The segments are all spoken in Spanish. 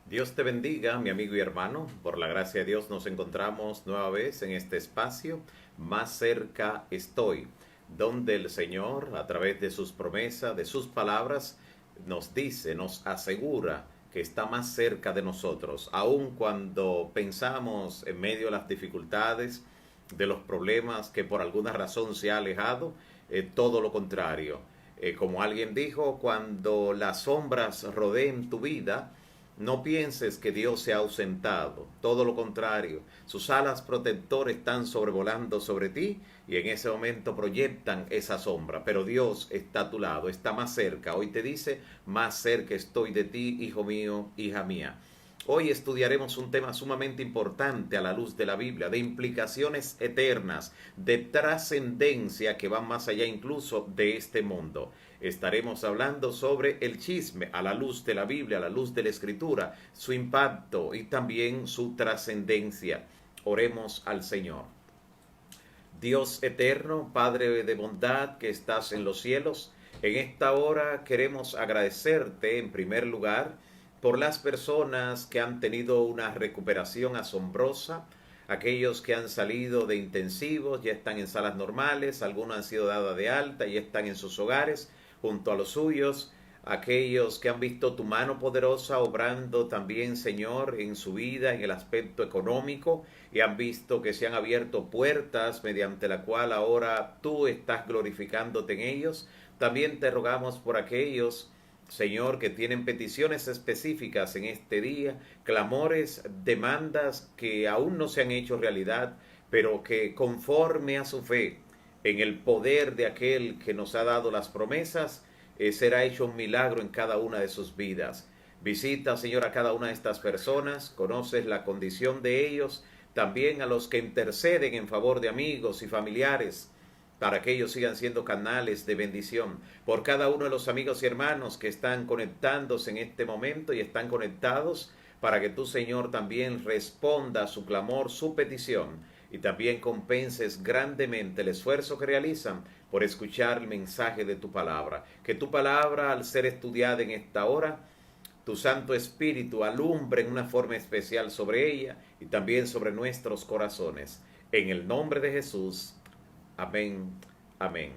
Dios te bendiga, mi amigo y hermano. Por la gracia de Dios nos encontramos nueva vez en este espacio. Más cerca estoy, donde el Señor, a través de sus promesas, de sus palabras, nos dice, nos asegura que está más cerca de nosotros. Aun cuando pensamos en medio de las dificultades, de los problemas que por alguna razón se ha alejado, todo lo contrario. Como alguien dijo, cuando las sombras rodeen tu vida, no pienses que Dios se ha ausentado, todo lo contrario, sus alas protectoras están sobrevolando sobre ti y en ese momento proyectan esa sombra, pero Dios está a tu lado, está más cerca. Hoy te dice, más cerca estoy de ti, hijo mío, hija mía. Hoy estudiaremos un tema sumamente importante a la luz de la Biblia, de implicaciones eternas, de trascendencia que van más allá incluso de este mundo. Estaremos hablando sobre el chisme a la luz de la Biblia, a la luz de la Escritura, su impacto y también su trascendencia. Oremos al Señor. Dios eterno, Padre de bondad que estás en los cielos, en esta hora queremos agradecerte en primer lugar por las personas que han tenido una recuperación asombrosa, aquellos que han salido de intensivos, ya están en salas normales, algunos han sido dados de alta y están en sus hogares junto a los suyos, aquellos que han visto tu mano poderosa obrando también, Señor, en su vida, en el aspecto económico, y han visto que se han abierto puertas mediante la cual ahora tú estás glorificándote en ellos. También te rogamos por aquellos, Señor, que tienen peticiones específicas en este día, clamores, demandas que aún no se han hecho realidad, pero que conforme a su fe en el poder de aquel que nos ha dado las promesas, será hecho un milagro en cada una de sus vidas. Visita, Señor, a cada una de estas personas, conoces la condición de ellos, también a los que interceden en favor de amigos y familiares, para que ellos sigan siendo canales de bendición. Por cada uno de los amigos y hermanos que están conectándose en este momento y están conectados, para que tú, Señor, también responda a su clamor, su petición, y también compenses grandemente el esfuerzo que realizan por escuchar el mensaje de tu palabra. Que tu palabra, al ser estudiada en esta hora, tu Santo Espíritu alumbre en una forma especial sobre ella y también sobre nuestros corazones. En el nombre de Jesús. Amén. Amén.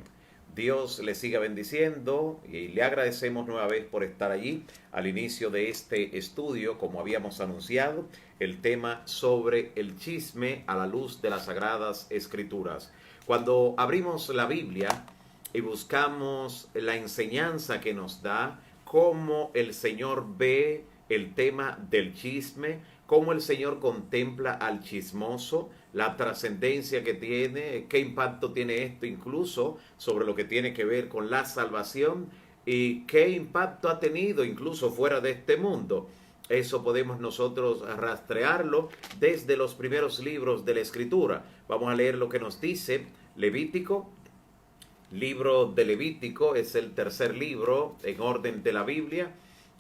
Dios le siga bendiciendo y le agradecemos nueva vez por estar allí al inicio de este estudio, como habíamos anunciado, el tema sobre el chisme a la luz de las Sagradas Escrituras. Cuando abrimos la Biblia y buscamos la enseñanza que nos da, cómo el Señor ve el tema del chisme, cómo el Señor contempla al chismoso, la trascendencia que tiene, qué impacto tiene esto incluso sobre lo que tiene que ver con la salvación y qué impacto ha tenido incluso fuera de este mundo. Eso podemos nosotros rastrearlo desde los primeros libros de la Escritura. Vamos a leer lo que nos dice Levítico. Libro de Levítico es el tercer libro en orden de la Biblia,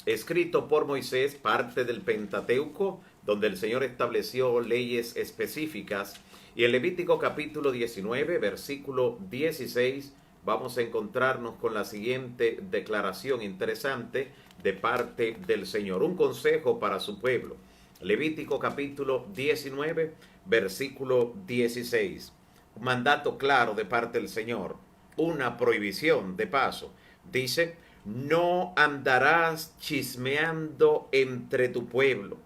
escrito por Moisés, parte del Pentateuco, donde el Señor estableció leyes específicas. Y en Levítico capítulo 19, versículo 16, vamos a encontrarnos con la siguiente declaración interesante de parte del Señor, un consejo para su pueblo. Levítico capítulo 19, versículo 16, un mandato claro de parte del Señor, una prohibición de paso. Dice: no andarás chismeando entre tu pueblo.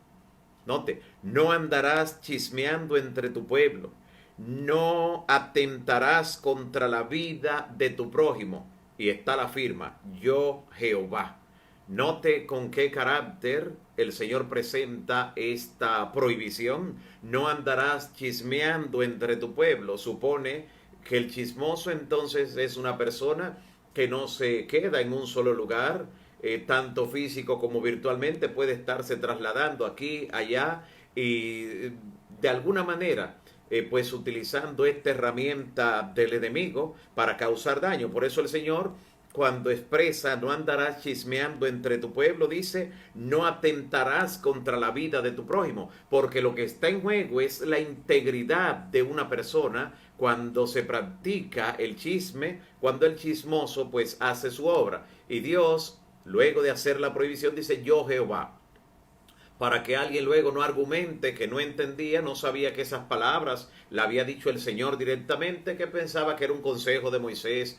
Note, no andarás chismeando entre tu pueblo. No atentarás contra la vida de tu prójimo. Y está la firma: yo Jehová. Note con qué carácter el Señor presenta esta prohibición. No andarás chismeando entre tu pueblo. Supone que el chismoso entonces es una persona que no se queda en un solo lugar, tanto físico como virtualmente, puede estarse trasladando aquí, allá, y de alguna manera, pues utilizando esta herramienta del enemigo para causar daño. Por eso el Señor, cuando expresa no andarás chismeando entre tu pueblo, dice no atentarás contra la vida de tu prójimo, porque lo que está en juego es la integridad de una persona cuando se practica el chisme, cuando el chismoso pues hace su obra. Y Dios, luego de hacer la prohibición, dice yo Jehová. para que alguien luego no argumente que no entendía, no sabía que esas palabras la había dicho el Señor directamente, que pensaba que era un consejo de Moisés,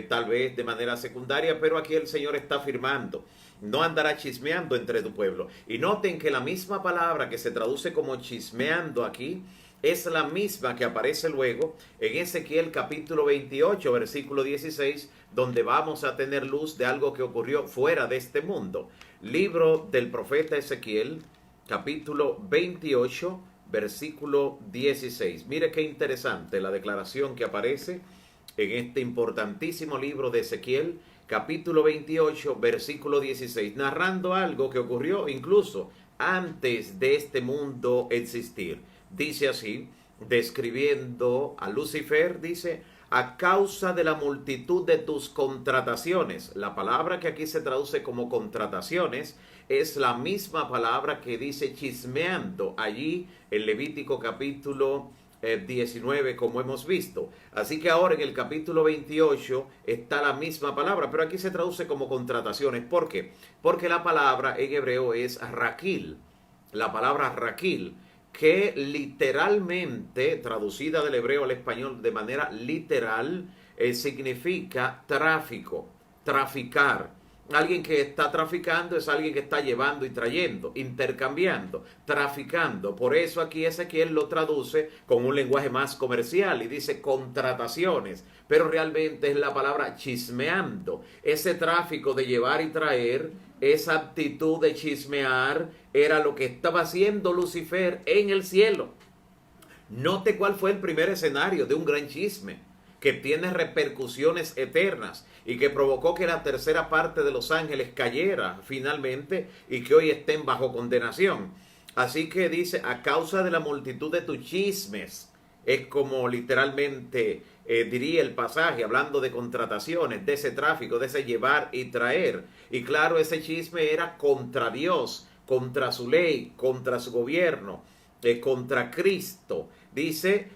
tal vez de manera secundaria, pero aquí el Señor está afirmando: no andará chismeando entre tu pueblo. Y noten que la misma palabra que se traduce como chismeando aquí es la misma que aparece luego en Ezequiel capítulo 28, versículo 16, donde vamos a tener luz de algo que ocurrió fuera de este mundo. Libro del profeta Ezequiel, capítulo 28, versículo 16. Mire qué interesante la declaración que aparece en este importantísimo libro de Ezequiel, capítulo 28, versículo 16, narrando algo que ocurrió incluso antes de este mundo existir. Dice así, describiendo a Lucifer, dice: a causa de la multitud de tus contrataciones. La palabra que aquí se traduce como contrataciones es la misma palabra que dice chismeando allí en Levítico capítulo 19, como hemos visto. Así que ahora en el capítulo 28 está la misma palabra, pero aquí se traduce como contrataciones. ¿Por qué? Porque la palabra en hebreo es raquil. La palabra raquil, que literalmente, traducida del hebreo al español de manera literal, significa tráfico, traficar. Alguien que está traficando es alguien que está llevando y trayendo, intercambiando, traficando. Por eso aquí Ezequiel lo traduce con un lenguaje más comercial y dice contrataciones, pero realmente es la palabra chismeando. Ese tráfico de llevar y traer, esa actitud de chismear, era lo que estaba haciendo Lucifer en el cielo. Note cuál fue el primer escenario de un gran chisme que tiene repercusiones eternas y que provocó que la tercera parte de los ángeles cayera finalmente y que hoy estén bajo condenación. Así que dice: a causa de la multitud de tus chismes. Es como literalmente diría el pasaje, hablando de contrataciones, de ese tráfico, de ese llevar y traer. Y claro, ese chisme era contra Dios, contra su ley, contra su gobierno, contra Cristo. Dice,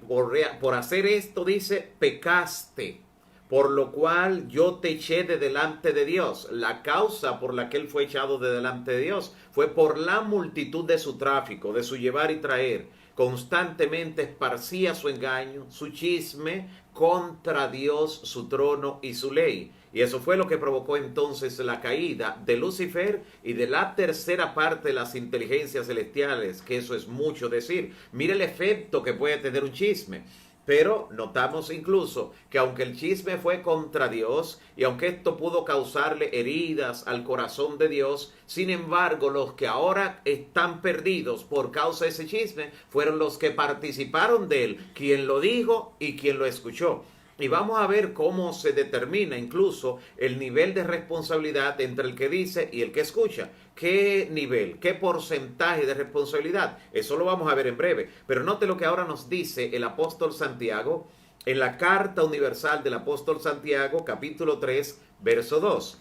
por hacer esto, dice, pecaste, por lo cual yo te eché de delante de Dios. La causa por la que él fue echado de delante de Dios fue por la multitud de su tráfico, de su llevar y traer. Constantemente esparcía su engaño, su chisme contra Dios, su trono y su ley. Y eso fue lo que provocó entonces la caída de Lucifer y de la tercera parte de las inteligencias celestiales, que eso es mucho decir. Mire el efecto que puede tener un chisme. Pero notamos incluso que aunque el chisme fue contra Dios y aunque esto pudo causarle heridas al corazón de Dios, sin embargo los que ahora están perdidos por causa de ese chisme fueron los que participaron de él, quien lo dijo y quien lo escuchó. Y vamos a ver cómo se determina incluso el nivel de responsabilidad entre el que dice y el que escucha. ¿Qué nivel? ¿Qué porcentaje de responsabilidad? Eso lo vamos a ver en breve. Pero note lo que ahora nos dice el apóstol Santiago en la carta universal del apóstol Santiago, capítulo 3, verso 2.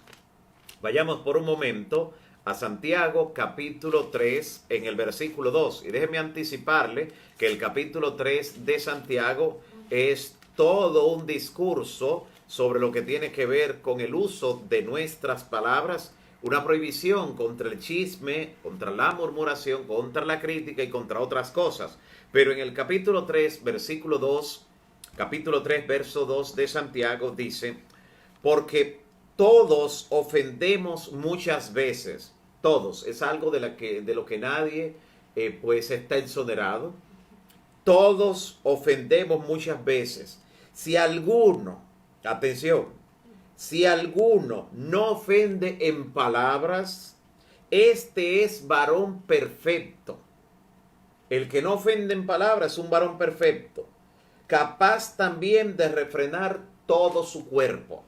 Vayamos por un momento a Santiago capítulo 3 en el versículo 2. Y déjeme anticiparle que el capítulo 3 de Santiago es todo un discurso sobre lo que tiene que ver con el uso de nuestras palabras, una prohibición contra el chisme, contra la murmuración, contra la crítica y contra otras cosas. Pero en el capítulo 3, versículo 2, capítulo 3, verso 2 de Santiago dice: porque todos ofendemos muchas veces. Todos, es algo de lo que nadie pues está exonerado. Todos ofendemos muchas veces. Si alguno, atención, si alguno no ofende en palabras, este es varón perfecto. El que no ofende en palabras es un varón perfecto, capaz también de refrenar todo su cuerpo.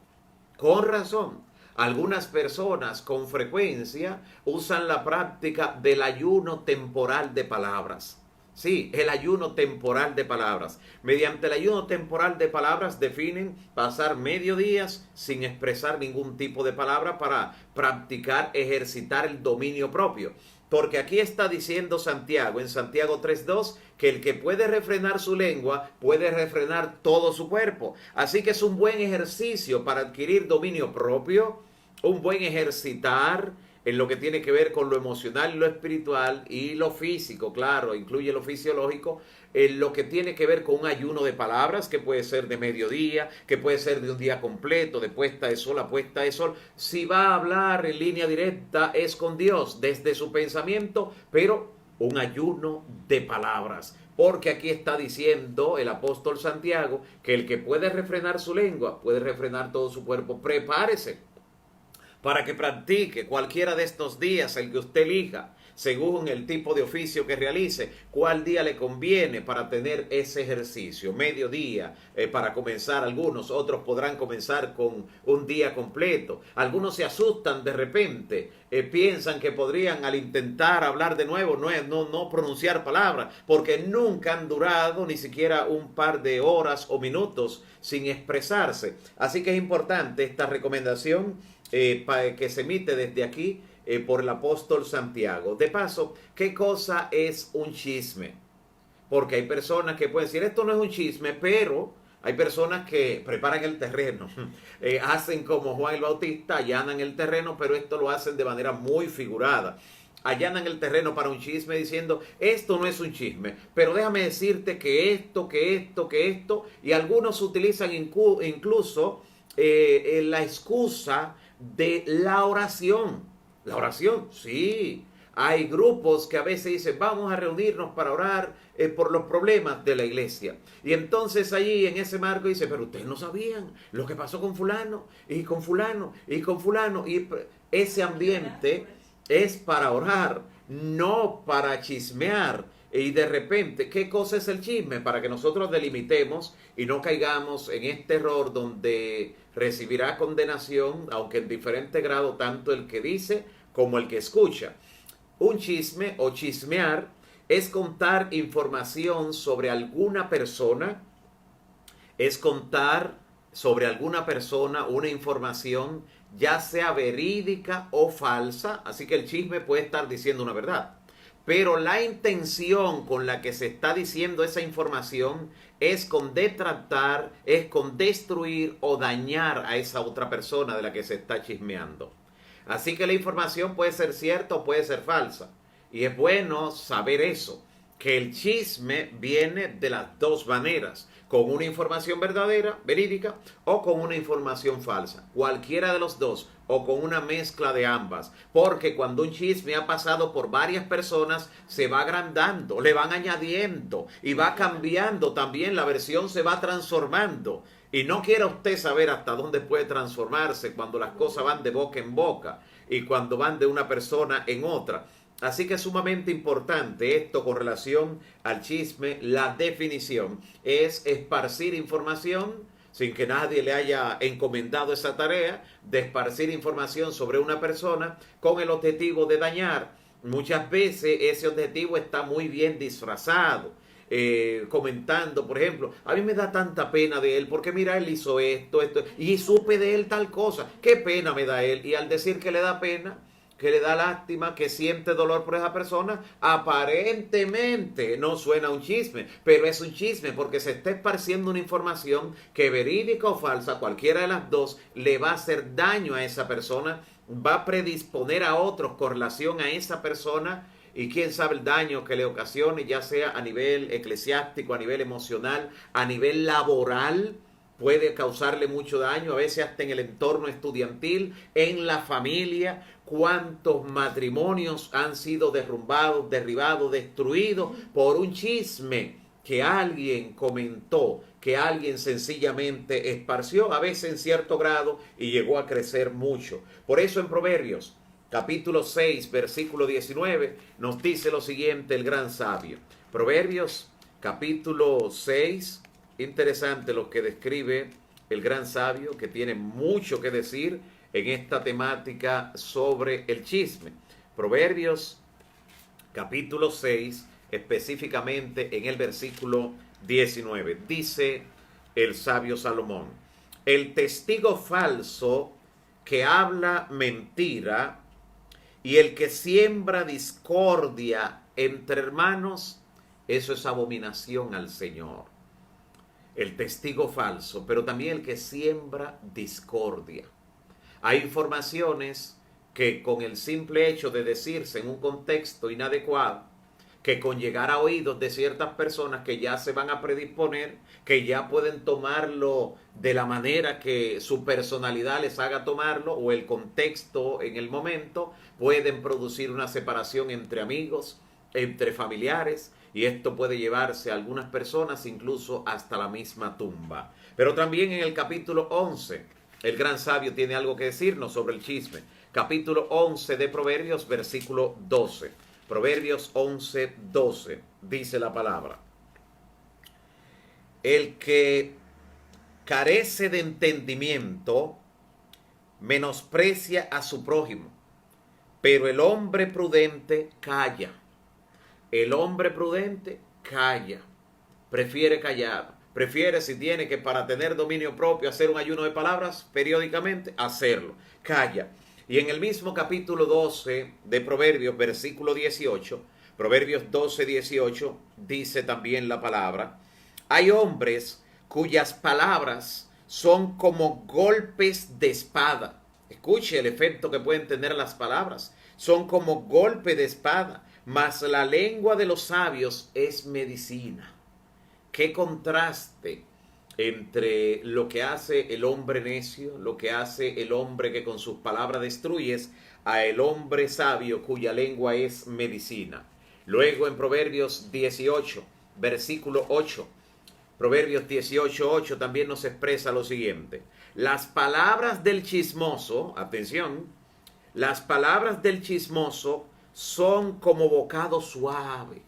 Con razón, algunas personas con frecuencia usan la práctica del ayuno temporal de palabras. Sí, el ayuno temporal de palabras. Mediante el ayuno temporal de palabras definen pasar medio día sin expresar ningún tipo de palabra para practicar, ejercitar el dominio propio. Porque aquí está diciendo Santiago, en Santiago 3.2, que el que puede refrenar su lengua, puede refrenar todo su cuerpo. Así que es un buen ejercicio para adquirir dominio propio, un buen ejercitar en lo que tiene que ver con lo emocional, lo espiritual y lo físico, claro, incluye lo fisiológico, en lo que tiene que ver con un ayuno de palabras, que puede ser de mediodía, que puede ser de un día completo, de puesta de sol a puesta de sol. Si va a hablar en línea directa, es con Dios, desde su pensamiento, pero un ayuno de palabras. Porque aquí está diciendo el apóstol Santiago que el que puede refrenar su lengua, puede refrenar todo su cuerpo. Prepárese para que practique cualquiera de estos días, el que usted elija, según el tipo de oficio que realice, cuál día le conviene para tener ese ejercicio. Mediodía, para comenzar algunos, otros podrán comenzar con un día completo. Algunos se asustan de repente, piensan que podrían al intentar hablar de nuevo no pronunciar palabras, porque nunca han durado ni siquiera un par de horas o minutos sin expresarse. Así que es importante esta recomendación que se emite desde aquí por el apóstol Santiago. De paso, ¿qué cosa es un chisme? Porque hay personas que pueden decir, esto no es un chisme, pero hay personas que preparan el terreno, hacen como Juan el Bautista, allanan el terreno, pero esto lo hacen de manera muy figurada. Allanan el terreno para un chisme diciendo, esto no es un chisme, pero déjame decirte que esto, y algunos utilizan incluso la excusa de la oración. La oración, sí. Hay grupos que a veces dicen, vamos a reunirnos para orar por los problemas de la iglesia. Y entonces allí en ese marco dice, pero ustedes no sabían lo que pasó con fulano, y con fulano, y con fulano. Y ese ambiente es para orar, no para chismear. Y de repente, ¿qué cosa es el chisme? Para que nosotros delimitemos y no caigamos en este error donde recibirá condenación, aunque en diferente grado, tanto el que dice como el que escucha. Un chisme o chismear es contar información sobre alguna persona, es contar sobre alguna persona una información, ya sea verídica o falsa, así que el chisme puede estar diciendo una verdad. Pero la intención con la que se está diciendo esa información es con detratar, es con destruir o dañar a esa otra persona de la que se está chismeando. Así que la información puede ser cierta o puede ser falsa. Y es bueno saber eso, que el chisme viene de las dos maneras, con una información verdadera, verídica, o con una información falsa. Cualquiera de los dos, o con una mezcla de ambas. Porque cuando un chisme ha pasado por varias personas, se va agrandando, le van añadiendo y va cambiando también, la versión se va transformando. Y no quiera usted saber hasta dónde puede transformarse cuando las cosas van de boca en boca y cuando van de una persona en otra. Así que es sumamente importante esto con relación al chisme. La definición es esparcir información sin que nadie le haya encomendado esa tarea de esparcir información sobre una persona con el objetivo de dañar. Muchas veces ese objetivo está muy bien disfrazado. Comentando, por ejemplo, a mí me da tanta pena de él, porque mira, él hizo esto, y supe de él tal cosa, qué pena me da él, y al decir que le da pena, que le da lástima, que siente dolor por esa persona, aparentemente no suena un chisme, pero es un chisme porque se está esparciendo una información que, verídica o falsa, cualquiera de las dos, le va a hacer daño a esa persona, va a predisponer a otros con relación a esa persona. Y quién sabe el daño que le ocasione, ya sea a nivel eclesiástico, a nivel emocional, a nivel laboral, puede causarle mucho daño, a veces hasta en el entorno estudiantil, en la familia. Cuántos matrimonios han sido derrumbados, derribados, destruidos por un chisme que alguien comentó, que alguien sencillamente esparció, a veces en cierto grado, y llegó a crecer mucho. Por eso en Proverbios capítulo 6, versículo 19, nos dice lo siguiente el gran sabio. Proverbios, capítulo 6, interesante lo que describe el gran sabio, que tiene mucho que decir en esta temática sobre el chisme. Proverbios, capítulo 6, específicamente en el versículo 19, dice el sabio Salomón, el testigo falso que habla mentira y el que siembra discordia entre hermanos, eso es abominación al Señor. El testigo falso, pero también el que siembra discordia. Hay informaciones que con el simple hecho de decirse en un contexto inadecuado, que con llegar a oídos de ciertas personas que ya se van a predisponer, que ya pueden tomarlo de la manera que su personalidad les haga tomarlo o el contexto en el momento, pueden producir una separación entre amigos, entre familiares, y esto puede llevarse a algunas personas incluso hasta la misma tumba. Pero también en el capítulo 11, el gran sabio tiene algo que decirnos sobre el chisme. Capítulo 11 de Proverbios, versículo 12. Proverbios 11, 12, dice la palabra: el que carece de entendimiento menosprecia a su prójimo, pero el hombre prudente calla. El hombre prudente calla, prefiere callar, prefiere, si tiene que para tener dominio propio hacer un ayuno de palabras periódicamente, hacerlo, calla. Y en el mismo capítulo 12 de Proverbios, versículo 18, Proverbios 12, 18, dice también la palabra: hay hombres cuyas palabras son como golpes de espada. Escuche el efecto que pueden tener las palabras. Son como golpe de espada, mas la lengua de los sabios es medicina. Qué contraste entre lo que hace el hombre necio, lo que hace el hombre que con sus palabras destruyes, a el hombre sabio cuya lengua es medicina. Luego en Proverbios 18, versículo 8, Proverbios 18, 8 también nos expresa lo siguiente: las palabras del chismoso, atención, las palabras del chismoso son como bocado suave.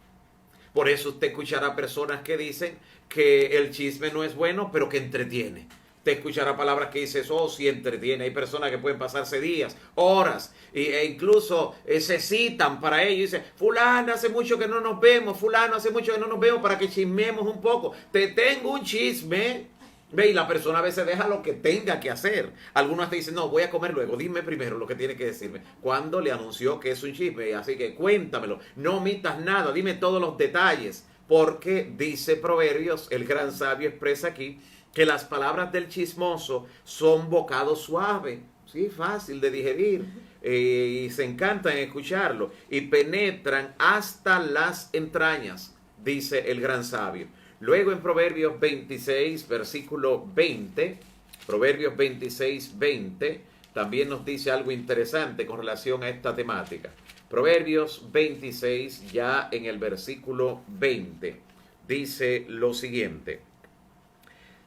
Por eso usted escuchará personas que dicen que el chisme no es bueno, pero que entretiene. Usted escuchará palabras que dicen, oh, sí entretiene. Hay personas que pueden pasarse días, horas, e incluso se citan para ello. Y dicen, fulana, hace mucho que no nos vemos, fulano, hace mucho que no nos vemos, para que chismemos un poco. Te tengo un chisme. Ve, y la persona a veces deja lo que tenga que hacer. Algunos te dicen, no, voy a comer luego, dime primero lo que tiene que decirme. Cuando le anunció que es un chisme, así que cuéntamelo, no omitas nada, dime todos los detalles. Porque dice Proverbios, el gran sabio expresa aquí, que las palabras del chismoso son bocado suave, sí, fácil de digerir, y se encantan en escucharlo, y penetran hasta las entrañas, dice el gran sabio. Luego en Proverbios 26, versículo 20, Proverbios 26, 20, también nos dice algo interesante con relación a esta temática. Proverbios 26, ya en el versículo 20, dice lo siguiente: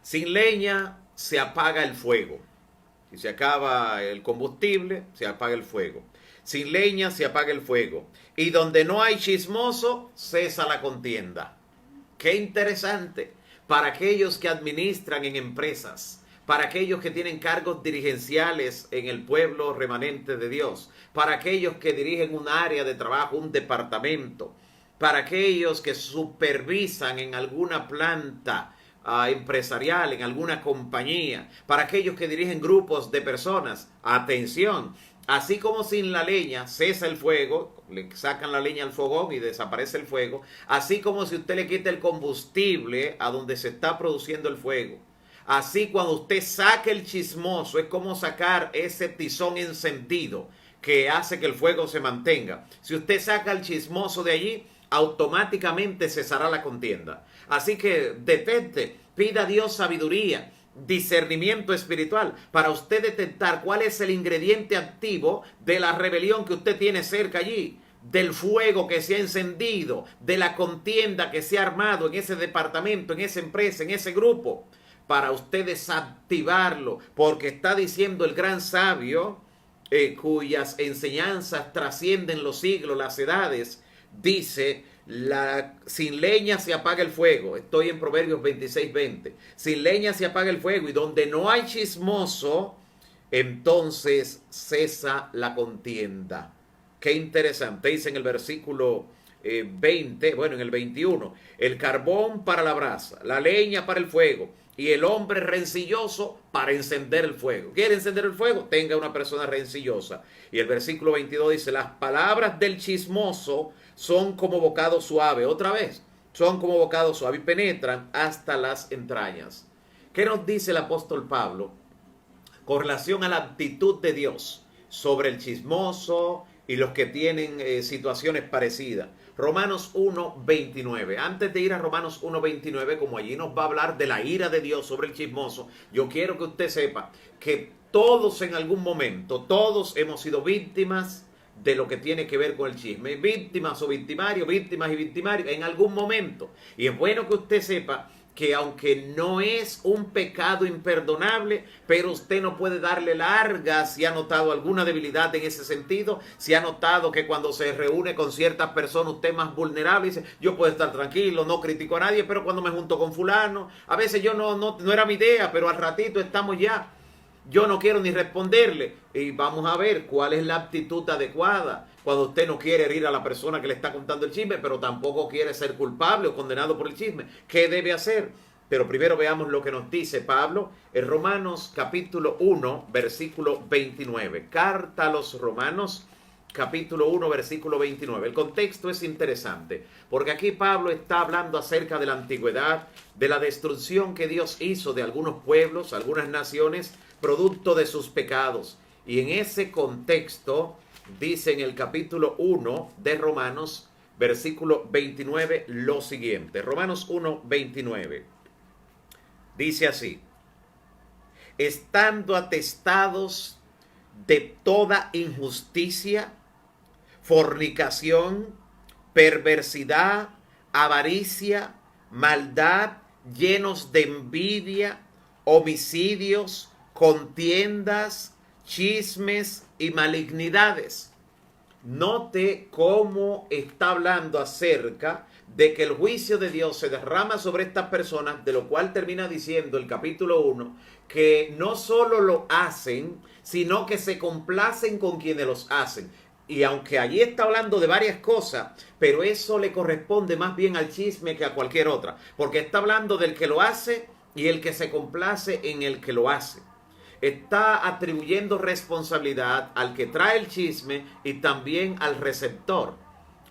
sin leña se apaga el fuego. Si se acaba el combustible, se apaga el fuego. Sin leña se apaga el fuego. Y donde no hay chismoso, cesa la contienda. Qué interesante para aquellos que administran en empresas, para aquellos que tienen cargos dirigenciales en el pueblo remanente de Dios, para aquellos que dirigen un área de trabajo, un departamento, para aquellos que supervisan en alguna planta empresarial, en alguna compañía, para aquellos que dirigen grupos de personas. Atención, así como sin la leña cesa el fuego, le sacan la leña al fogón y desaparece el fuego, así como si usted le quita el combustible a donde se está produciendo el fuego, así cuando usted saque el chismoso, es como sacar ese tizón encendido que hace que el fuego se mantenga. Si usted saca el chismoso de allí, automáticamente cesará la contienda. Así que detente, pida a Dios sabiduría, discernimiento espiritual para usted detectar cuál es el ingrediente activo de la rebelión que usted tiene cerca allí, del fuego que se ha encendido, de la contienda que se ha armado en ese departamento, en esa empresa, en ese grupo, para usted desactivarlo, porque está diciendo el gran sabio, cuyas enseñanzas trascienden los siglos, las edades, dice: sin leña se apaga el fuego. Estoy en Proverbios 26, 20. Sin leña se apaga el fuego, y donde no hay chismoso, entonces cesa la contienda. Qué interesante. Dice en el versículo 20, bueno, en el 21, el carbón para la brasa, la leña para el fuego, y el hombre rencilloso para encender el fuego. ¿Quiere encender el fuego? Tenga una persona rencillosa. Y el versículo 22 dice: las palabras del chismoso son como bocado suave. Otra vez, son como bocado suave y penetran hasta las entrañas. ¿Qué nos dice el apóstol Pablo con relación a la actitud de Dios sobre el chismoso y los que tienen situaciones parecidas. Romanos 1:29. Antes de ir a Romanos 1:29, como allí nos va a hablar de la ira de Dios sobre el chismoso, yo quiero que usted sepa que todos en algún momento, todos hemos sido víctimas de lo que tiene que ver con el chisme. Víctimas o victimarios, víctimas y victimarios en algún momento. Y es bueno que usted sepa que aunque no es un pecado imperdonable, pero usted no puede darle largas. Si ha notado alguna debilidad en ese sentido, si ha notado que cuando se reúne con ciertas personas usted es más vulnerable y dice, yo puedo estar tranquilo, no critico a nadie, pero cuando me junto con fulano, a veces yo no era mi idea, pero al ratito estamos ya. Yo no quiero ni responderle. Y vamos a ver cuál es la actitud adecuada cuando usted no quiere herir a la persona que le está contando el chisme, pero tampoco quiere ser culpable o condenado por el chisme. ¿Qué debe hacer? Pero primero veamos lo que nos dice Pablo en Romanos capítulo 1, versículo 29. Carta a los Romanos, capítulo 1, versículo 29. El contexto es interesante, porque aquí Pablo está hablando acerca de la antigüedad, de la destrucción que Dios hizo de algunos pueblos, algunas naciones, producto de sus pecados. Y en ese contexto dice en el capítulo 1 de Romanos, versículo 29, lo siguiente. Romanos 1, 29. Dice así: estando atestados de toda injusticia, fornicación, perversidad, avaricia, maldad, llenos de envidia, homicidios, contiendas, chismes y malignidades. Note cómo está hablando acerca de que el juicio de Dios se derrama sobre estas personas, de lo cual termina diciendo el capítulo 1, que no solo lo hacen, sino que se complacen con quienes los hacen. Y aunque allí está hablando de varias cosas, pero eso le corresponde más bien al chisme que a cualquier otra, porque está hablando del que lo hace y el que se complace en el que lo hace. Está atribuyendo responsabilidad al que trae el chisme y también al receptor,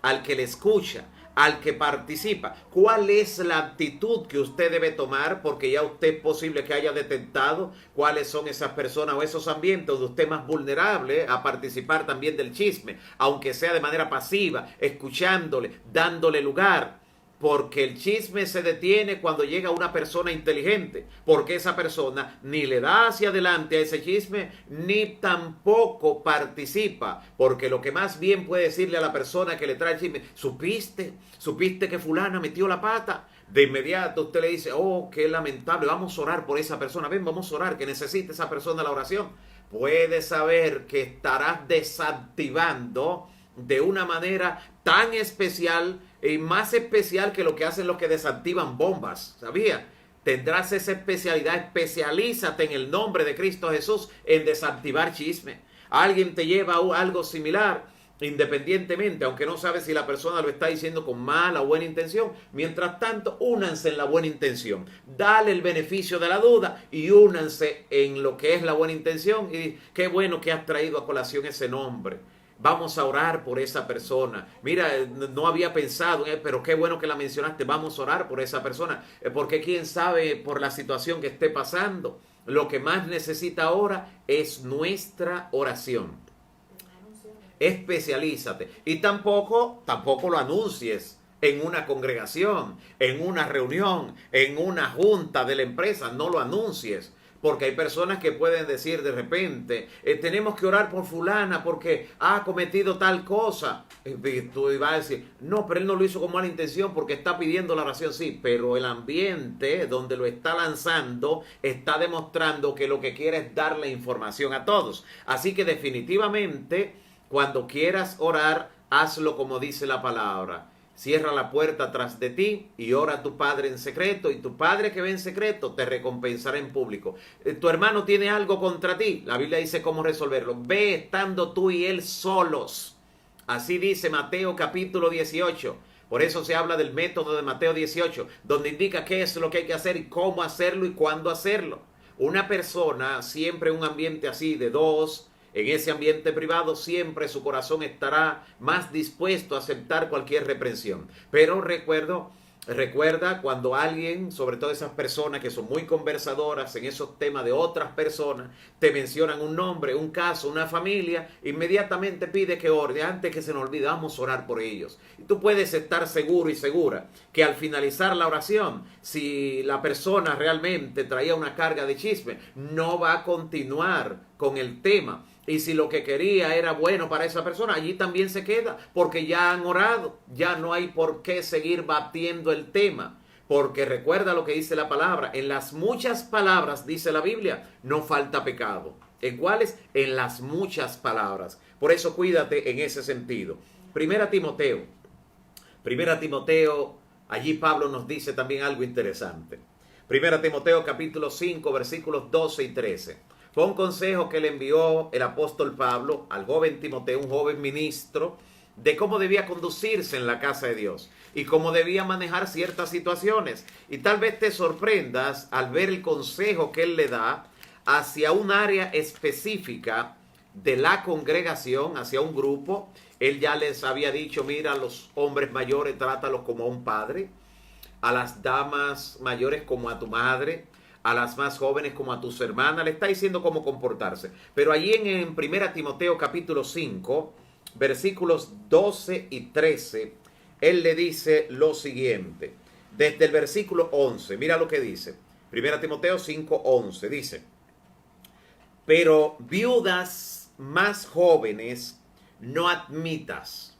al que le escucha, al que participa. ¿Cuál es la actitud que usted debe tomar? Porque ya usted es posible que haya detectado cuáles son esas personas o esos ambientes donde usted es más vulnerable a participar también del chisme, aunque sea de manera pasiva, escuchándole, dándole lugar. Porque el chisme se detiene cuando llega una persona inteligente, porque esa persona ni le da hacia adelante a ese chisme, ni tampoco participa, porque lo que más bien puede decirle a la persona que le trae el chisme, ¿supiste que fulana metió la pata? De inmediato usted le dice, oh, qué lamentable, vamos a orar por esa persona, ven, vamos a orar, que necesita esa persona la oración. Puede saber que estarás desactivando de una manera tan especial y más especial que lo que hacen los que desactivan bombas, ¿sabía? Tendrás esa especialidad, especialízate en el nombre de Cristo Jesús en desactivar chisme. Alguien te lleva a algo similar, independientemente, aunque no sabes si la persona lo está diciendo con mala o buena intención. Mientras tanto, únanse en la buena intención. Dale el beneficio de la duda y únanse en lo que es la buena intención. Y qué bueno que has traído a colación ese nombre. Vamos a orar por esa persona. Mira, no había pensado, pero qué bueno que la mencionaste. Vamos a orar por esa persona. Porque quién sabe por la situación que esté pasando. Lo que más necesita ahora es nuestra oración. Especialízate. Y tampoco lo anuncies en una congregación, en una reunión, en una junta de la empresa. No lo anuncies. Porque hay personas que pueden decir de repente, tenemos que orar por fulana porque ha cometido tal cosa. Y tú vas a decir, no, pero él no lo hizo con mala intención porque está pidiendo la oración. Sí, pero el ambiente donde lo está lanzando está demostrando que lo que quiere es darle información a todos. Así que definitivamente, cuando quieras orar, hazlo como dice la palabra. Cierra la puerta tras de ti y ora a tu Padre en secreto, y tu Padre que ve en secreto te recompensará en público. Tu hermano tiene algo contra ti, la Biblia dice cómo resolverlo. Ve estando tú y él solos. Así dice Mateo capítulo 18. Por eso se habla del método de Mateo 18, donde indica qué es lo que hay que hacer y cómo hacerlo y cuándo hacerlo. Una persona siempre en un ambiente así de dos, en ese ambiente privado, siempre su corazón estará más dispuesto a aceptar cualquier reprensión. Pero recuerdo Recuerda cuando alguien, sobre todo esas personas que son muy conversadoras en esos temas de otras personas, te mencionan un nombre, un caso, una familia, inmediatamente pide que ore. Antes que se nos olvide, vamos a orar por ellos. Y tú puedes estar seguro y segura que al finalizar la oración, si la persona realmente traía una carga de chisme, no va a continuar con el tema. Y si lo que quería era bueno para esa persona, allí también se queda, porque ya han orado, ya no hay por qué seguir batiendo el tema. Porque recuerda lo que dice la palabra, en las muchas palabras, dice la Biblia, no falta pecado. ¿En cuáles? En las muchas palabras. Por eso cuídate en ese sentido. Primera Timoteo, allí Pablo nos dice también algo interesante. Primera Timoteo capítulo 5, versículos 12 y 13. Fue un consejo que le envió el apóstol Pablo al joven Timoteo, un joven ministro, de cómo debía conducirse en la casa de Dios y cómo debía manejar ciertas situaciones. Y tal vez te sorprendas al ver el consejo que él le da hacia un área específica de la congregación, hacia un grupo. Él ya les había dicho, mira, a los hombres mayores trátalos como a un padre, a las damas mayores como a tu madre, a las más jóvenes como a tus hermanas. Le está diciendo cómo comportarse. Pero allí en 1 Timoteo capítulo 5, versículos 12 y 13, él le dice lo siguiente. Desde el versículo 11, mira lo que dice. 1 Timoteo 5, 11, dice: pero viudas más jóvenes no admitas.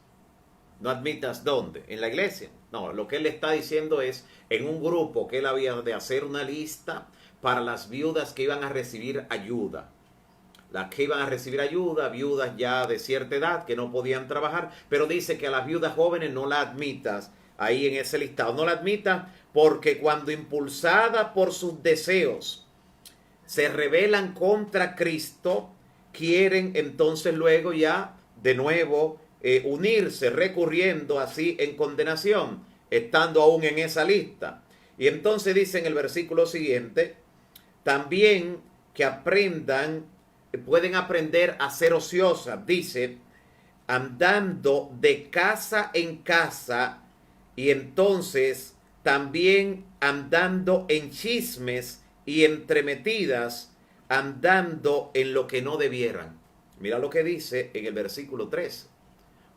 ¿No admitas dónde? En la iglesia. No, lo que él le está diciendo es en un grupo que él había de hacer una lista para las viudas que iban a recibir ayuda. Las que iban a recibir ayuda, viudas ya de cierta edad que no podían trabajar, pero dice que a las viudas jóvenes no la admitas ahí en ese listado. No la admitas porque cuando impulsada por sus deseos se rebelan contra Cristo, quieren entonces luego ya de nuevo unirse, recurriendo así en condenación, estando aún en esa lista. Y entonces dice en el versículo siguiente, también que aprendan, pueden aprender a ser ociosas, dice, andando de casa en casa, y entonces también andando en chismes y entremetidas, andando en lo que no debieran. Mira lo que dice en el versículo 3.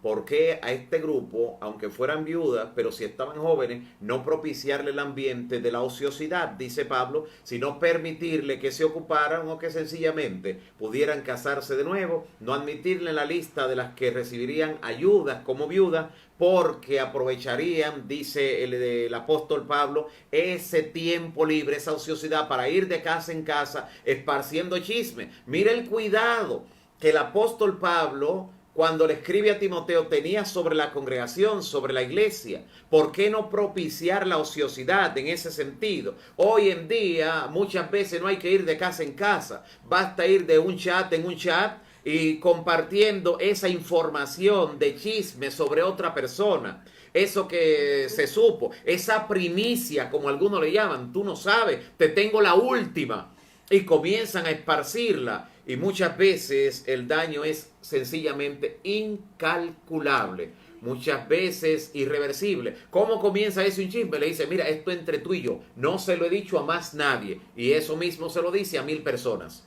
¿Por qué a este grupo, aunque fueran viudas, pero si estaban jóvenes, no propiciarle el ambiente de la ociosidad, dice Pablo, sino permitirle que se ocuparan o que sencillamente pudieran casarse de nuevo, no admitirle en la lista de las que recibirían ayudas como viudas, porque aprovecharían, dice el apóstol Pablo, ese tiempo libre, esa ociosidad para ir de casa en casa esparciendo chisme. Mira el cuidado que el apóstol Pablo, cuando le escribe a Timoteo, tenía sobre la congregación, sobre la iglesia. ¿Por qué no propiciar la ociosidad en ese sentido? Hoy en día muchas veces no hay que ir de casa en casa. Basta ir de un chat en un chat y compartiendo esa información de chisme sobre otra persona. Eso que se supo, esa primicia, como algunos le llaman, tú no sabes, te tengo la última. Y comienzan a esparcirla. Y muchas veces el daño es sencillamente incalculable. Muchas veces irreversible. ¿Cómo comienza eso un chisme? Le dice, mira, esto entre tú y yo. No se lo he dicho a más nadie. Y eso mismo se lo dice a 1000 personas.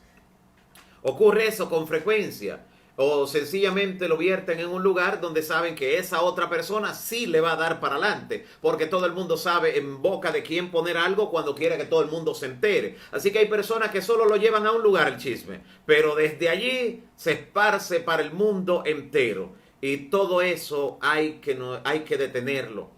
Ocurre eso con frecuencia. O sencillamente lo vierten en un lugar donde saben que esa otra persona sí le va a dar para adelante. Porque todo el mundo sabe en boca de quién poner algo cuando quiera que todo el mundo se entere. Así que hay personas que solo lo llevan a un lugar el chisme. Pero desde allí se esparce para el mundo entero. Y todo eso hay que detenerlo.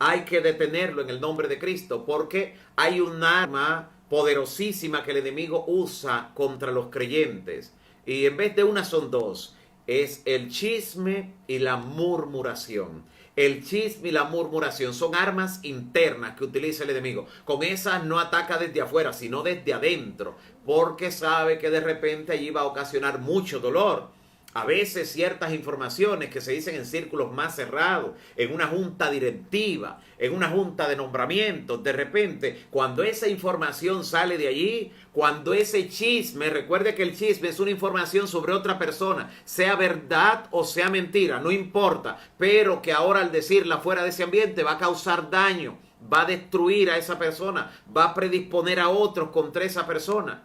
Hay que detenerlo en el nombre de Cristo. Porque hay un arma poderosísima que el enemigo usa contra los creyentes. Y en vez de una son dos. Es el chisme y la murmuración. El chisme y la murmuración son armas internas que utiliza el enemigo. Con esas no ataca desde afuera, sino desde adentro. Porque sabe que de repente allí va a ocasionar mucho dolor. A veces ciertas informaciones que se dicen en círculos más cerrados, en una junta directiva, en una junta de nombramientos, de repente, cuando esa información sale de allí, cuando ese chisme, recuerde que el chisme es una información sobre otra persona, sea verdad o sea mentira, no importa, pero que ahora al decirla fuera de ese ambiente va a causar daño. va a destruir a esa persona, va a predisponer a otros contra esa persona.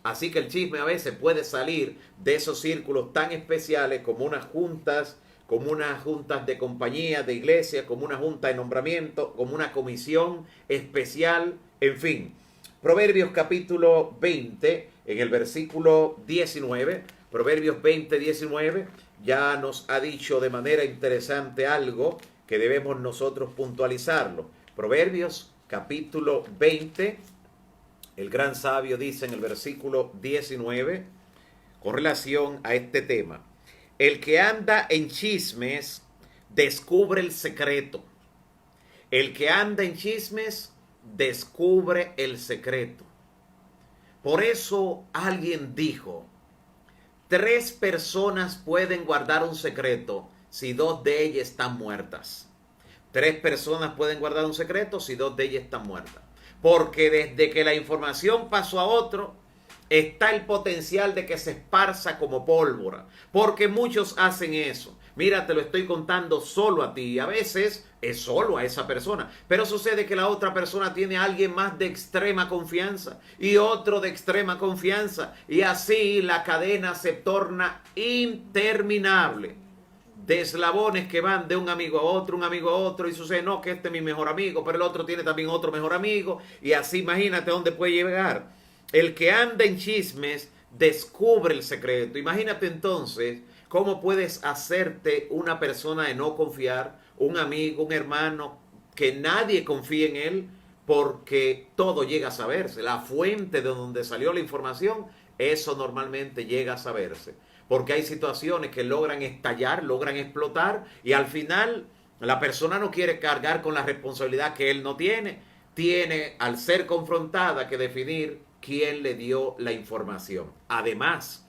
Así que el chisme a veces puede salir de esos círculos tan especiales como unas juntas de compañía, de iglesia, como una junta de nombramiento, como una comisión especial, en fin. Proverbios capítulo 20, en el versículo 19, Proverbios 20, 19, ya nos ha dicho de manera interesante algo que debemos nosotros puntualizarlo. Proverbios capítulo 20, el gran sabio dice en el versículo 19, con relación a este tema: el que anda en chismes descubre el secreto. El que anda en chismes descubre el secreto. Por eso alguien dijo: 3 personas pueden guardar un secreto si 2 de ellas están muertas. 3 personas pueden guardar un secreto si 2 de ellas están muertas. Porque desde que la información pasó a otro, está el potencial de que se esparza como pólvora. Porque muchos hacen eso. Mira, te lo estoy contando solo a ti. A veces es solo a esa persona. Pero sucede que la otra persona tiene a alguien más de extrema confianza. Y otro de extrema confianza. Y así la cadena se torna interminable. De eslabones que van de un amigo a otro, y sucede, no, que este es mi mejor amigo, pero el otro tiene también otro mejor amigo, y así imagínate dónde puede llegar. El que anda en chismes descubre el secreto. Imagínate entonces cómo puedes hacerte una persona de no confiar, un amigo, un hermano, que nadie confíe en él, porque todo llega a saberse. La fuente de donde salió la información, eso normalmente llega a saberse. Porque hay situaciones que logran estallar, logran explotar, y al final la persona no quiere cargar con la responsabilidad que él no tiene. Tiene, al ser confrontada, que definir quién le dio la información. Además,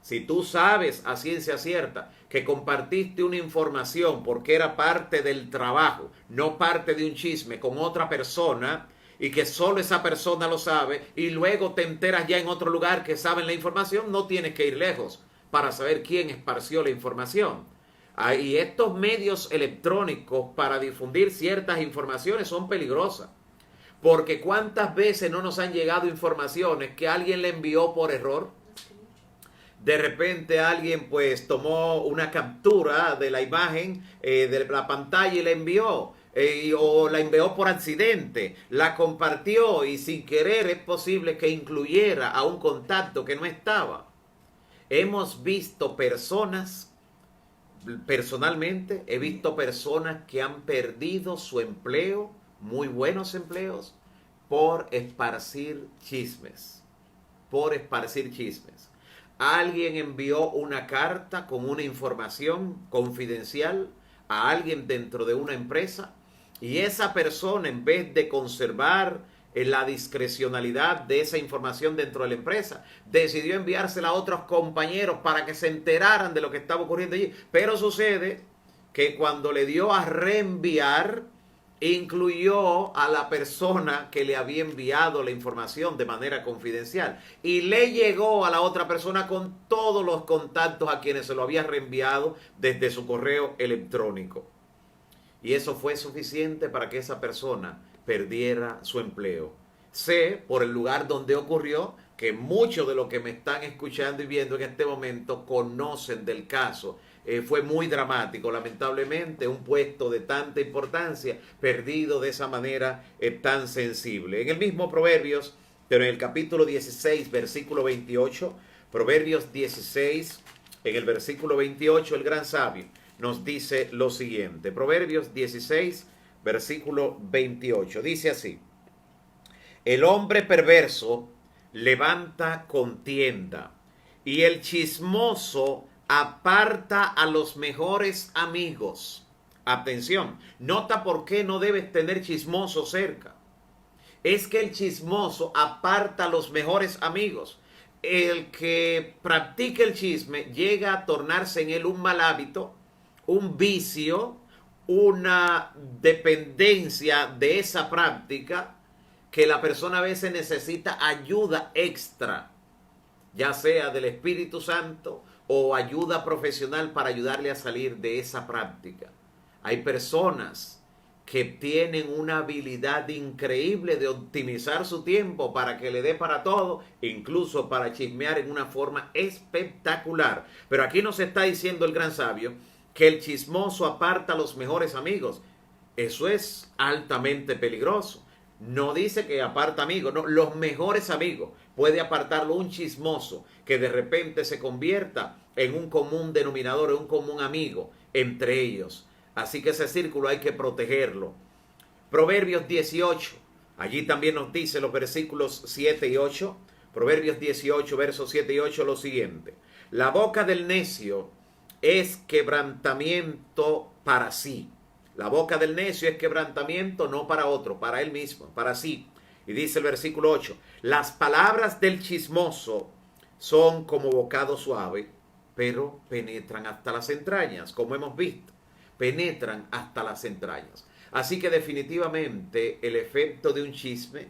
si tú sabes a ciencia cierta que compartiste una información porque era parte del trabajo, no parte de un chisme con otra persona, y que solo esa persona lo sabe, y luego te enteras ya en otro lugar que saben la información, no tienes que ir lejos para saber quién esparció la información. Y estos medios electrónicos para difundir ciertas informaciones son peligrosas. Porque cuántas veces no nos han llegado informaciones que alguien le envió por error. De repente alguien pues tomó una captura de la imagen de la pantalla y la envió. O la envió por accidente, la compartió y sin querer es posible que incluyera a un contacto que no estaba. Hemos visto personas, personalmente he visto personas que han perdido su empleo, muy buenos empleos, por esparcir chismes. Por esparcir chismes. Alguien envió una carta con una información confidencial a alguien dentro de una empresa, y esa persona, en vez de conservar la discrecionalidad de esa información dentro de la empresa, decidió enviársela a otros compañeros para que se enteraran de lo que estaba ocurriendo allí. Pero sucede que cuando le dio a reenviar, incluyó a la persona que le había enviado la información de manera confidencial, y le llegó a la otra persona con todos los contactos a quienes se lo había reenviado desde su correo electrónico. Y eso fue suficiente para que esa persona perdiera su empleo. Sé, por el lugar donde ocurrió, que muchos de los que me están escuchando y viendo en este momento conocen del caso. Fue muy dramático, lamentablemente, un puesto de tanta importancia perdido de esa manera tan sensible. En el mismo Proverbios, pero en el capítulo 16, versículo 28, Proverbios 16, en el versículo 28, el gran sabio nos dice lo siguiente. Proverbios 16, versículo 28. Dice así: el hombre perverso levanta contienda, y el chismoso aparta a los mejores amigos. Atención, nota por qué no debes tener chismoso cerca. Es que el chismoso aparta a los mejores amigos. El que practica el chisme llega a tornarse en él un mal hábito, un vicio, una dependencia de esa práctica, que la persona a veces necesita ayuda extra, ya sea del Espíritu Santo o ayuda profesional para ayudarle a salir de esa práctica. Hay personas que tienen una habilidad increíble de optimizar su tiempo para que le dé para todo, incluso para chismear en una forma espectacular. Pero aquí nos está diciendo el gran sabio que el chismoso aparta a los mejores amigos. Eso es altamente peligroso. No dice que aparta amigos, no, los mejores amigos. Puede apartarlo un chismoso que de repente se convierta en un común denominador, en un común amigo entre ellos. Así que ese círculo hay que protegerlo. Proverbios 18, allí también nos dice los versículos 7 y 8. Proverbios 18, versos 7 y 8, lo siguiente. La boca del necio es quebrantamiento para sí. La boca del necio es quebrantamiento no para otro, para él mismo, para sí. Y dice el versículo 8, las palabras del chismoso son como bocado suave, pero penetran hasta las entrañas, como hemos visto. Penetran hasta las entrañas. Así que definitivamente el efecto de un chisme,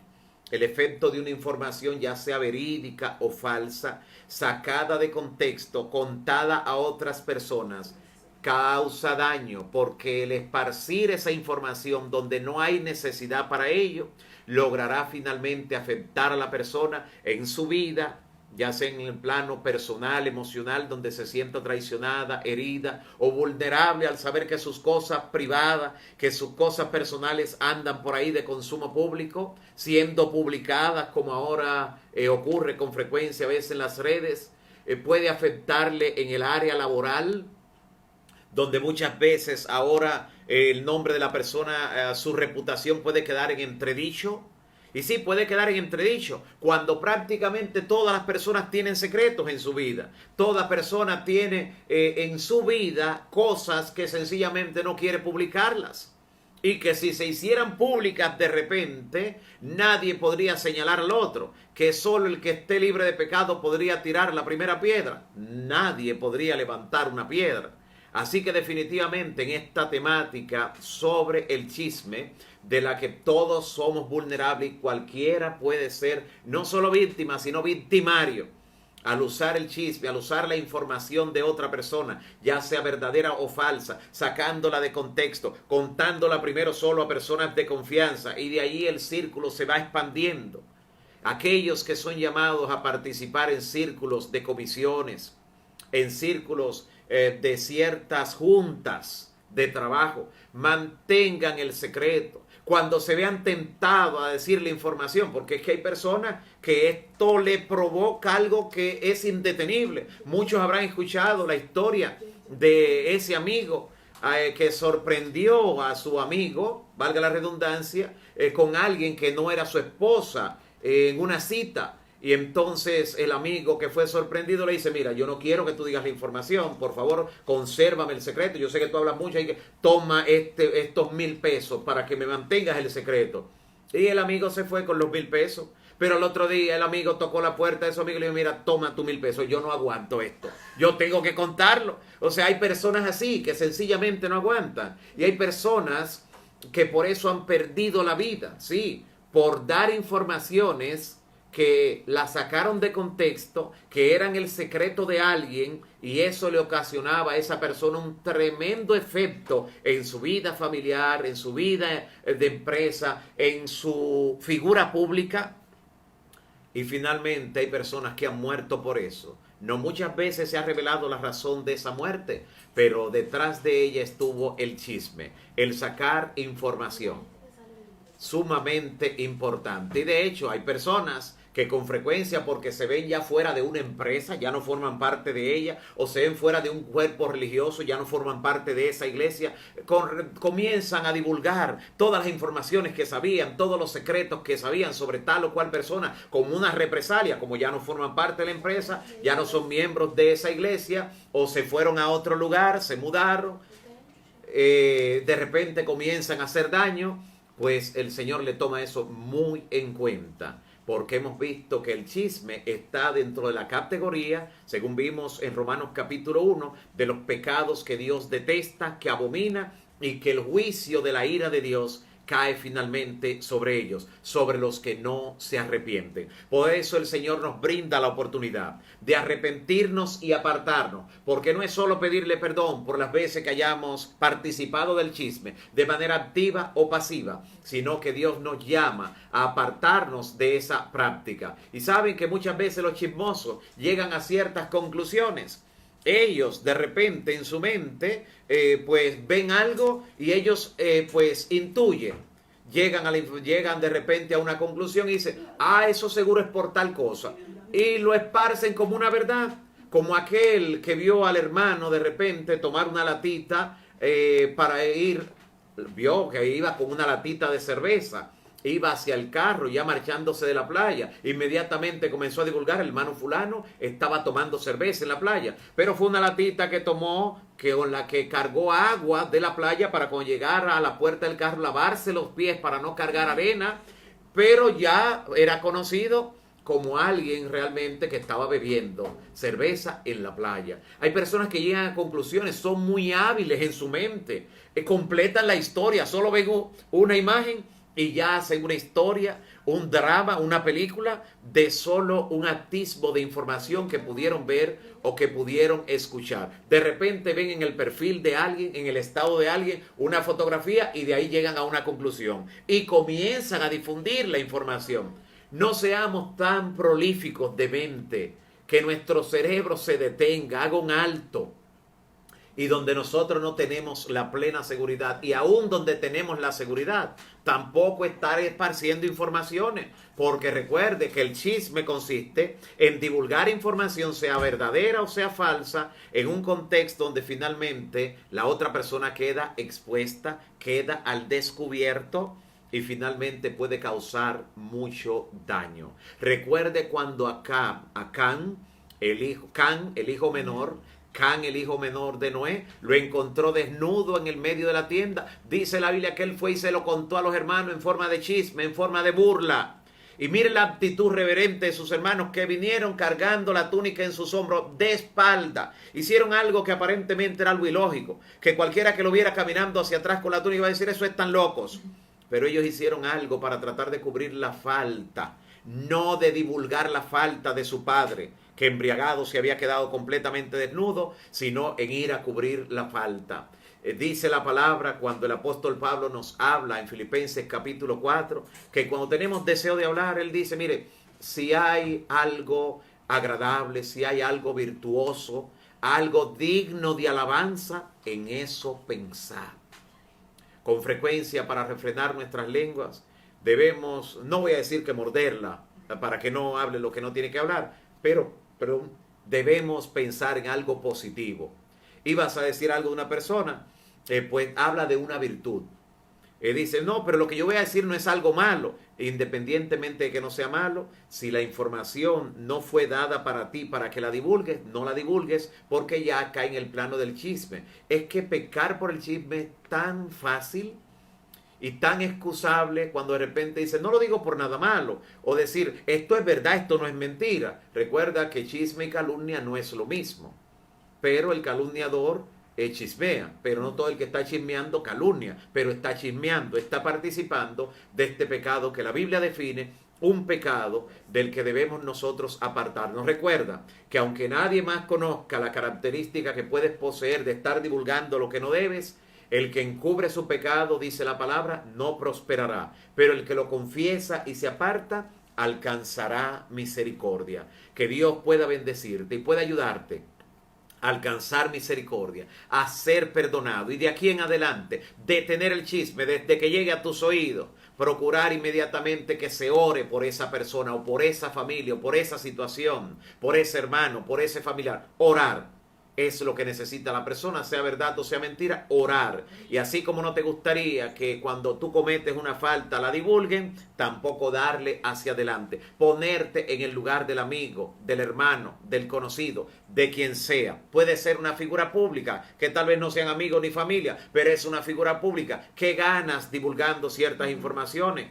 el efecto de una información ya sea verídica o falsa, sacada de contexto, contada a otras personas, causa daño, porque el esparcir esa información donde no hay necesidad para ello, logrará finalmente afectar a la persona en su vida, ya sea en el plano personal, emocional, donde se sienta traicionada, herida o vulnerable al saber que sus cosas privadas, que sus cosas personales andan por ahí de consumo público, siendo publicadas como ahora ocurre con frecuencia a veces en las redes, puede afectarle en el área laboral, donde muchas veces ahora el nombre de la persona, su reputación puede quedar en entredicho. Y sí, puede quedar en entredicho cuando prácticamente todas las personas tienen secretos en su vida. Toda persona tiene en su vida cosas que sencillamente no quiere publicarlas. Y que si se hicieran públicas de repente, nadie podría señalar al otro. Que solo el que esté libre de pecado podría tirar la primera piedra. Nadie podría levantar una piedra. Así que definitivamente en esta temática sobre el chisme, de la que todos somos vulnerables y cualquiera puede ser no solo víctima, sino victimario, al usar el chisme, al usar la información de otra persona, ya sea verdadera o falsa, sacándola de contexto, contándola primero solo a personas de confianza, y de ahí el círculo se va expandiendo. Aquellos que son llamados a participar en círculos de comisiones, en círculos de ciertas juntas de trabajo, mantengan el secreto. Cuando se vean tentados a decir la información, porque es que hay personas que esto le provoca algo que es indetenible. Muchos habrán escuchado la historia de ese amigo que sorprendió a su amigo, valga la redundancia, con alguien que no era su esposa en una cita. Y entonces el amigo que fue sorprendido le dice, mira, yo no quiero que tú digas la información, por favor, consérvame el secreto. Yo sé que tú hablas mucho, y que toma estos 1,000 pesos para que me mantengas el secreto. Y el amigo se fue con los 1,000 pesos. Pero el otro día el amigo tocó la puerta de su amigo y le dijo, mira, toma tus 1,000 pesos, yo no aguanto esto, yo tengo que contarlo. O sea, hay personas así que sencillamente no aguantan. Y hay personas que por eso han perdido la vida, sí, por dar informaciones que la sacaron de contexto, que eran el secreto de alguien, y eso le ocasionaba a esa persona un tremendo efecto en su vida familiar, en su vida de empresa, en su figura pública. Y finalmente hay personas que han muerto por eso. No muchas veces se ha revelado la razón de esa muerte, pero detrás de ella estuvo el chisme, el sacar información, sumamente importante. Y de hecho hay personas que con frecuencia, porque se ven ya fuera de una empresa, ya no forman parte de ella, o se ven fuera de un cuerpo religioso, ya no forman parte de esa iglesia, comienzan a divulgar todas las informaciones que sabían, todos los secretos que sabían sobre tal o cual persona, como una represalia, como ya no forman parte de la empresa, ya no son miembros de esa iglesia, o se fueron a otro lugar, se mudaron, de repente comienzan a hacer daño. Pues el Señor le toma eso muy en cuenta, porque hemos visto que el chisme está dentro de la categoría, según vimos en Romanos capítulo 1, de los pecados que Dios detesta, que abomina, y que el juicio de la ira de Dios cae finalmente sobre ellos, sobre los que no se arrepienten. Por eso el Señor nos brinda la oportunidad de arrepentirnos y apartarnos, porque no es solo pedirle perdón por las veces que hayamos participado del chisme de manera activa o pasiva, sino que Dios nos llama a apartarnos de esa práctica. Y saben que muchas veces los chismosos llegan a ciertas conclusiones. Ellos de repente en su mente pues ven algo y ellos pues intuyen, llegan de repente a una conclusión y dicen, eso seguro es por tal cosa, y lo esparcen como una verdad, como aquel que vio al hermano de repente tomar una latita para ir, vio que iba con una latita de cerveza, iba hacia el carro ya marchándose de la playa, inmediatamente comenzó a divulgar, el hermano fulano estaba tomando cerveza en la playa, pero fue una latita que tomó, con la que cargó agua de la playa para cuando llegara a la puerta del carro lavarse los pies para no cargar arena, pero ya era conocido como alguien realmente que estaba bebiendo cerveza en la playa. Hay personas que llegan a conclusiones, son muy hábiles en su mente, completan la historia, solo ven una imagen y ya hacen una historia, un drama, una película de solo un atisbo de información que pudieron ver o que pudieron escuchar. De repente ven en el perfil de alguien, en el estado de alguien, una fotografía y de ahí llegan a una conclusión y comienzan a difundir la información. No seamos tan prolíficos de mente que nuestro cerebro se detenga, haga un alto. Y donde nosotros no tenemos la plena seguridad, y aún donde tenemos la seguridad, tampoco estar esparciendo informaciones, porque recuerde que el chisme consiste en divulgar información, sea verdadera o sea falsa, en un contexto donde finalmente la otra persona queda expuesta, queda al descubierto y finalmente puede causar mucho daño. Recuerde cuando a Can, el hijo menor, Can, el hijo menor de Noé, lo encontró desnudo en el medio de la tienda. Dice la Biblia que él fue y se lo contó a los hermanos en forma de chisme, en forma de burla. Y mire la actitud reverente de sus hermanos que vinieron cargando la túnica en sus hombros de espalda. Hicieron algo que aparentemente era algo ilógico, que cualquiera que lo viera caminando hacia atrás con la túnica iba a decir, eso están locos. Pero ellos hicieron algo para tratar de cubrir la falta, no de divulgar la falta de su padre, que embriagado se había quedado completamente desnudo, sino en ir a cubrir la falta. Dice la palabra cuando el apóstol Pablo nos habla en Filipenses capítulo 4, que cuando tenemos deseo de hablar, él dice, mire, si hay algo agradable, si hay algo virtuoso, algo digno de alabanza, en eso pensad. Con frecuencia, para refrenar nuestras lenguas, debemos, no voy a decir que morderla, para que no hable lo que no tiene que hablar, pero debemos pensar en algo positivo. Ibas a decir algo de una persona, pues habla de una virtud. Dice, no, pero lo que yo voy a decir no es algo malo. Independientemente de que no sea malo, si la información no fue dada para ti para que la divulgues, no la divulgues porque ya cae en el plano del chisme. Es que pecar por el chisme es tan fácil y tan excusable cuando de repente dice, no lo digo por nada malo, o decir, esto es verdad, esto no es mentira. Recuerda que chisme y calumnia no es lo mismo, pero el calumniador chismea, pero no todo el que está chismeando calumnia, pero está chismeando, está participando de este pecado que la Biblia define, un pecado del que debemos nosotros apartarnos. Recuerda que aunque nadie más conozca la característica que puedes poseer de estar divulgando lo que no debes, el que encubre su pecado, dice la palabra, no prosperará, pero el que lo confiesa y se aparta, alcanzará misericordia. Que Dios pueda bendecirte y pueda ayudarte a alcanzar misericordia, a ser perdonado y de aquí en adelante detener el chisme desde que llegue a tus oídos, procurar inmediatamente que se ore por esa persona o por esa familia o por esa situación, por ese hermano, por ese familiar. Orar es lo que necesita la persona, sea verdad o sea mentira, orar. Y así como no te gustaría que cuando tú cometes una falta la divulguen, tampoco darle hacia adelante. Ponerte en el lugar del amigo, del hermano, del conocido, de quien sea. Puede ser una figura pública, que tal vez no sean amigos ni familia, pero es una figura pública. ¿Qué ganas divulgando ciertas informaciones?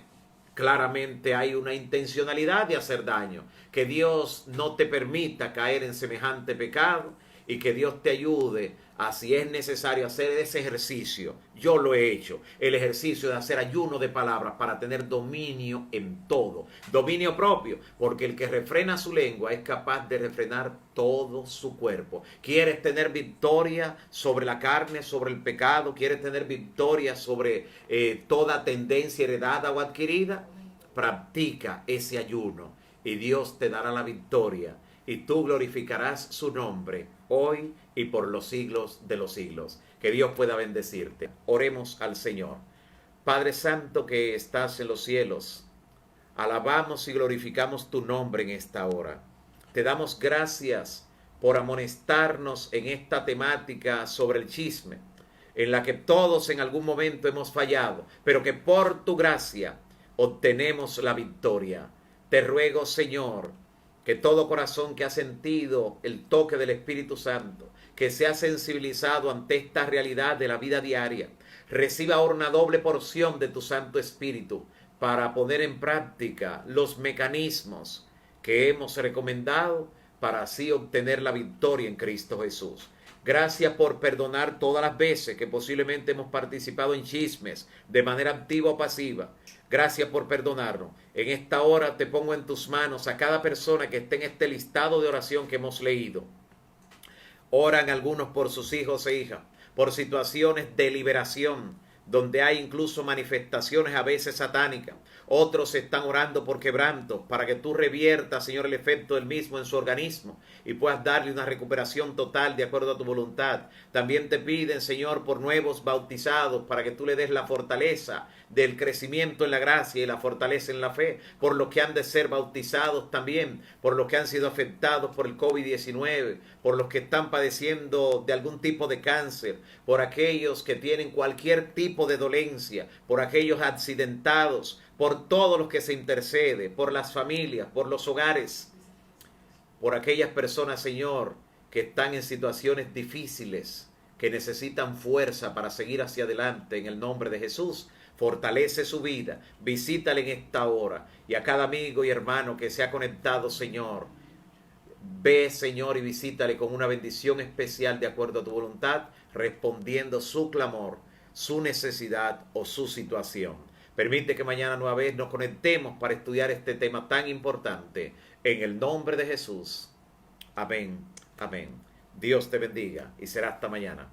Claramente hay una intencionalidad de hacer daño. Que Dios no te permita caer en semejante pecado y que Dios te ayude Así es necesario hacer ese ejercicio. Yo lo he hecho. El ejercicio de hacer ayuno de palabras para tener dominio en todo. Dominio propio. Porque el que refrena su lengua es capaz de refrenar todo su cuerpo. ¿Quieres tener victoria sobre la carne, sobre el pecado? ¿Quieres tener victoria sobre toda tendencia heredada o adquirida? Practica ese ayuno y Dios te dará la victoria. Y tú glorificarás su nombre hoy y por los siglos de los siglos. Que Dios pueda bendecirte. Oremos al Señor. Padre Santo que estás en los cielos, alabamos y glorificamos tu nombre en esta hora. Te damos gracias por amonestarnos en esta temática sobre el chisme, en la que todos en algún momento hemos fallado, pero que por tu gracia obtenemos la victoria. Te ruego, Señor, que todo corazón que ha sentido el toque del Espíritu Santo, que se ha sensibilizado ante esta realidad de la vida diaria, reciba ahora una doble porción de tu Santo Espíritu para poner en práctica los mecanismos que hemos recomendado para así obtener la victoria en Cristo Jesús. Gracias por perdonar todas las veces que posiblemente hemos participado en chismes de manera activa o pasiva. Gracias por perdonarnos. En esta hora te pongo en tus manos a cada persona que esté en este listado de oración que hemos leído. Oran algunos por sus hijos e hijas, por situaciones de liberación, donde hay incluso manifestaciones a veces satánicas. Otros están orando por quebrantos, para que tú reviertas, Señor, el efecto del mismo en su organismo y puedas darle una recuperación total de acuerdo a tu voluntad. También te piden, Señor, por nuevos bautizados, para que tú le des la fortaleza del crecimiento en la gracia y la fortaleza en la fe, por los que han de ser bautizados también, por los que han sido afectados por el COVID-19, por los que están padeciendo de algún tipo de cáncer, por aquellos que tienen cualquier tipo de dolencia, por aquellos accidentados, por todos los que se intercede, por las familias, por los hogares, por aquellas personas, Señor, que están en situaciones difíciles, que necesitan fuerza para seguir hacia adelante en el nombre de Jesús. Fortalece su vida, visítale en esta hora y a cada amigo y hermano que se ha conectado, Señor. Ve, Señor, y visítale con una bendición especial de acuerdo a tu voluntad, respondiendo su clamor, su necesidad o su situación. Permite que mañana nueva vez nos conectemos para estudiar este tema tan importante. En el nombre de Jesús. Amén. Amén. Dios te bendiga y será hasta mañana.